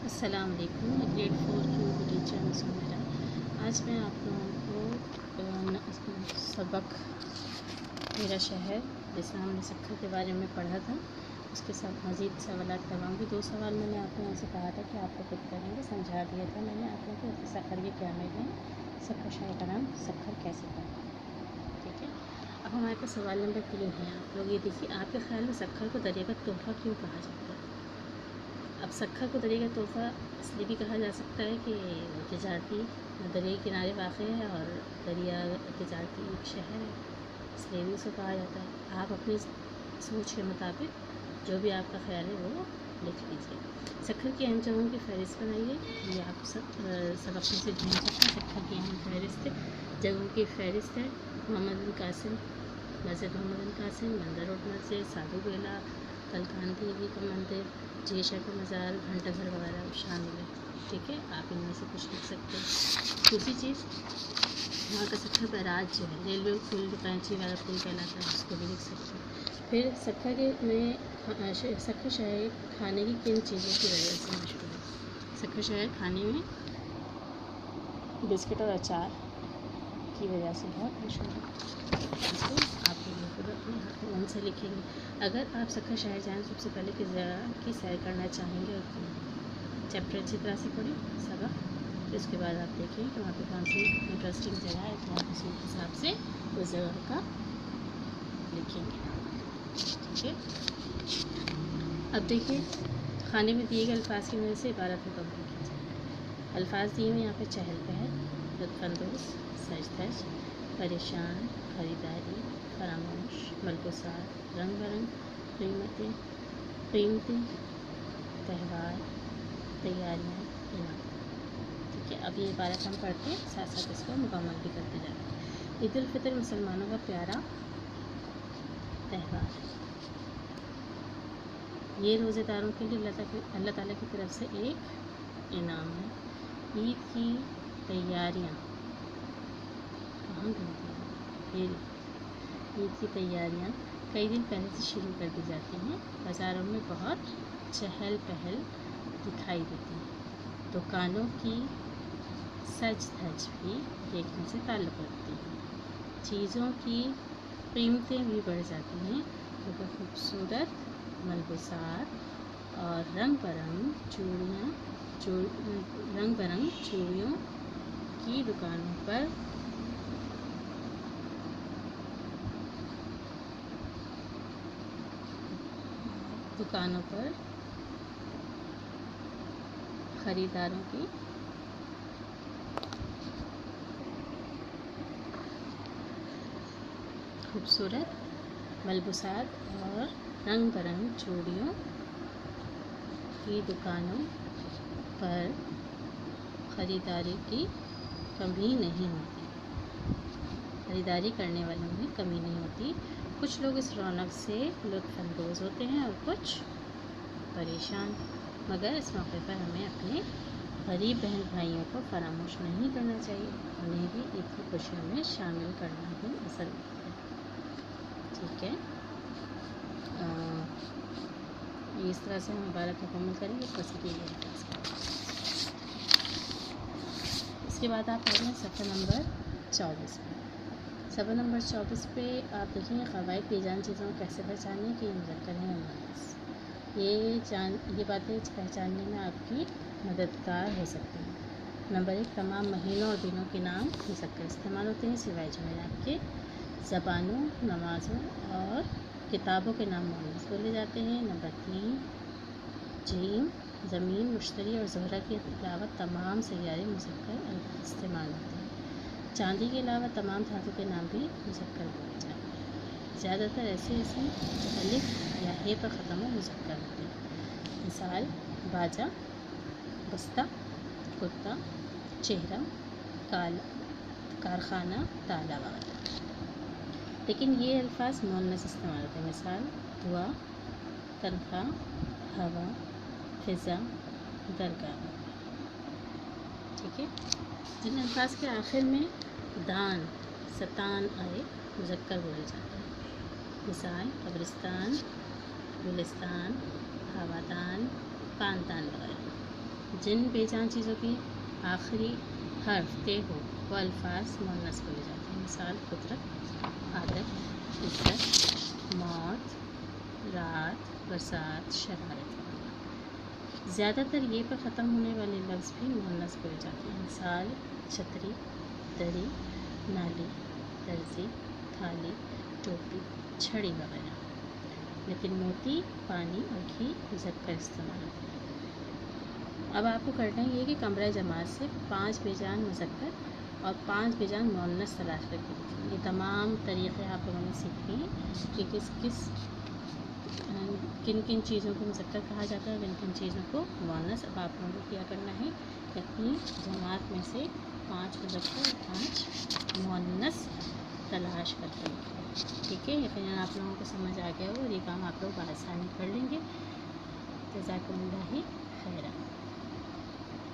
अस्सलाम वालेकुम। ग्रेड 4 की उर्दू टीचर मिस मेरा। आज मैं आप लोगों को सबक मेरा शहर जिसमें हमने सखर के बारे में पढ़ा था उसके साथ मज़ीद सवालात करवाऊँगी। 2 सवाल मैंने आप लोगों से कहा था कि आप लोग खुद करेंगे, समझा दिया था मैंने आप लोगों को। सखर के क्या में है, सखर शहर का नाम सखर कैसे पढ़ा, ठीक है। अब हमारे पास सवाल नंबर 3 है। आप लोग ये देखिए, आपके ख्याल में सखर को दरिया का तोहफ़ा क्यों कहा जाता है? अब सखर को दरिया का तोहफ़ा इसलिए भी कहा जा सकता है कि तजारती दरिया के किनारे वाक़ है और दरिया तजारती एक शहर है, इसलिए भी उसे कहा जाता है। आप अपनी सोच के मुताबिक जो भी आपका ख्याल है वो लिख लीजिए। सखर की अहम जगहों की फ़हरिस्त बनाइए। ये आप सब अपने से ढूंढ सकते हैं। सखर की अहम फ़हरिस्त जगहों की फ़हरिस्त है। मोहम्मद बिन कासिम, मस्जिद मोहम्मद बिन कासिम, मंदिर रोड मस्जिद, साधु बेला, कलकान देवी का मंदिर, जेशा का मज़ार, घंटा घर वगैरह शामिल है, ठीक है। आप इनमें से कुछ लिख सकते हैं। दूसरी चीज़, वहाँ का सखर बैराज जो है, रेलवे पुल कैंची वाला पुल कहलाता है, उसको भी लिख सकते हैं। फिर सखर में सखर शहर खाने की किन चीज़ों की वजह से मशहूर है? सखर शहर खाने में बिस्किट और अचार की वजह से बहुत मशहूर है। इसको आप लोग खुद अपने हाथ में मन से लिखेंगे। अगर आप सखर शहर जाएँ तो सबसे पहले किस जगह की सैर करना चाहेंगे और क्यों? चैप्टर अच्छी तरह से पढ़ें सबक, फिर उसके बाद आप देखें कि वहाँ पे कौन सी इंटरेस्टिंग जगह है, तो आप उसी हिसाब से उस जगह का लिखेंगे, ठीक है। अब देखिए, खाने में दिए गए अल्फाज की मदद से इबारत मुकम्मल कीजिए। अल्फाज दिए हुए यहाँ पे चहल पहल, लुत्फ़अंदोज़, सज धज, परेशान, ख़रीदारी, फरामोश, मलबूसात, रंग बरंग, कीमतें, त्यौहार, तैयारियाँ, इनाम, ठीक है। अब ये इबारत हम पढ़ते हैं, साथ साथ इसको मुकम्मल भी करते जाते हैं। ईद उल फितर मुसलमानों का प्यारा त्यौहार है। ये रोज़ेदारों के लिए अल्लाह ताला की तरफ से एक इनाम है। ईद की तैयारियाँ कहाँ गई थी? ईद की तैयारियाँ कई दिन पहले से शुरू कर दी जाती हैं। बाज़ारों में बहुत चहल पहल दिखाई देती है। दुकानों की सज धज भी देखने से ताल्लुक़ रखती है। चीज़ों की कीमतें भी बढ़ जाती हैं क्योंकि खूबसूरत मलबूसात और रंग बरंग चूड़ियों की दुकानों पर ख़रीदारों की खूबसूरत मलबूसात और रंग बरंग चूड़ियों की दुकानों पर ख़रीदारी की कमी नहीं होती। ख़रीदारी करने वालों में कमी नहीं होती। कुछ लोग इस रौनक से लुत्फ़अंदोज़ होते हैं और कुछ परेशान, मगर इस मौके पर हमें अपने गरीब बहन भाइयों को फरामोश नहीं करना चाहिए। उन्हें भी ईद की खुशियों में शामिल करना ही असल है, ठीक है। इस तरह से हम इबारत मुकम्मल करेंगे। इसके बाद आप आ जाएँ सफ़र नंबर 24 पे। सफ़र नंबर 24 पे आप देखेंगे क़वाइद बेजान चीज़ों को कैसे पहचानें कि मुज़क्कर है या मुअन्नस। ये बातें पहचानने में आपकी मददगार हो सकती हैं। नंबर 1, तमाम महीनों और दिनों के नाम मुज़क्कर इस्तेमाल होते हैं सिवाय जुमेरात के। ज़बानों, नमाज़ों और किताबों के नाम मुअन्नस बोले जाते हैं। नंबर 3, जीम, ज़मीन, मुश्तरी और ज़ोहरा के अलावा तमाम सैयारे मुज़क्कर इस्तेमाल होते हैं। चांदी के अलावा तमाम धातु के नाम भी मुज़क्कर बोले जाते हैं। ज़्यादातर ऐसे अलिफ या हे पर ख़त्म हो मुज़क्कर होते हैं। मिसाल, बाजा, बस्ता, कुत्ता, चेहरा, कारखाना, ताला वगैरह। लेकिन ये अल्फाज मुअन्नस इस्तेमाल होते हैं। मिसाल, दुआ, तनख्वाह, हवा, फ़िज़ा, दरगाह, ठीक है। जिन अल्फाज के आखिर में दान, सतान आए मुज़क्कर बोले जाते हैं। मिसाल, कब्रिस्तान, गुलिस्तान, हवादान, पानदान वगैरह। جن بے جان چیزوں کی آخری حرف تے ہو وہ الفاظ مؤنث بولے جاتے ہیں. مثال قدرت، عادت، عزت، موت، رات، برسات، شرارت وغیرہ. زیادہ تر یہ پر ختم ہونے والے لفظ بھی مؤنث بولے جاتے ہیں. مثال چھتری، دری، نالی، درزی، تھالی، ٹوپی، چھڑی وغیرہ. لیکن موتی، پانی اور گھی مذکر استعمال ہوتے ہیں. اب آپ کو کرنا یہ کہ کمرہ جماعت سے 5 بے جان مذکر اور 5 بے جان مؤنث تلاش کر کے لکھیں. یہ تمام طریقے آپ لوگوں نے سیکھے ہیں کہ کن کن چیزوں کو مذکر کہا جاتا ہے اور کن کن چیزوں کو مؤنث. اب آپ لوگوں کو کیا کرنا ہے کہ اپنی جماعت میں سے 5 مذکر اور 5 مؤنث تلاش کر کے لکھیں. ٹھیک ہے، یقیناً آپ لوگوں کو سمجھ آ گیا ہو اور یہ کام آپ لوگ بآسانی کر لیں گے. جزاکم اللہ.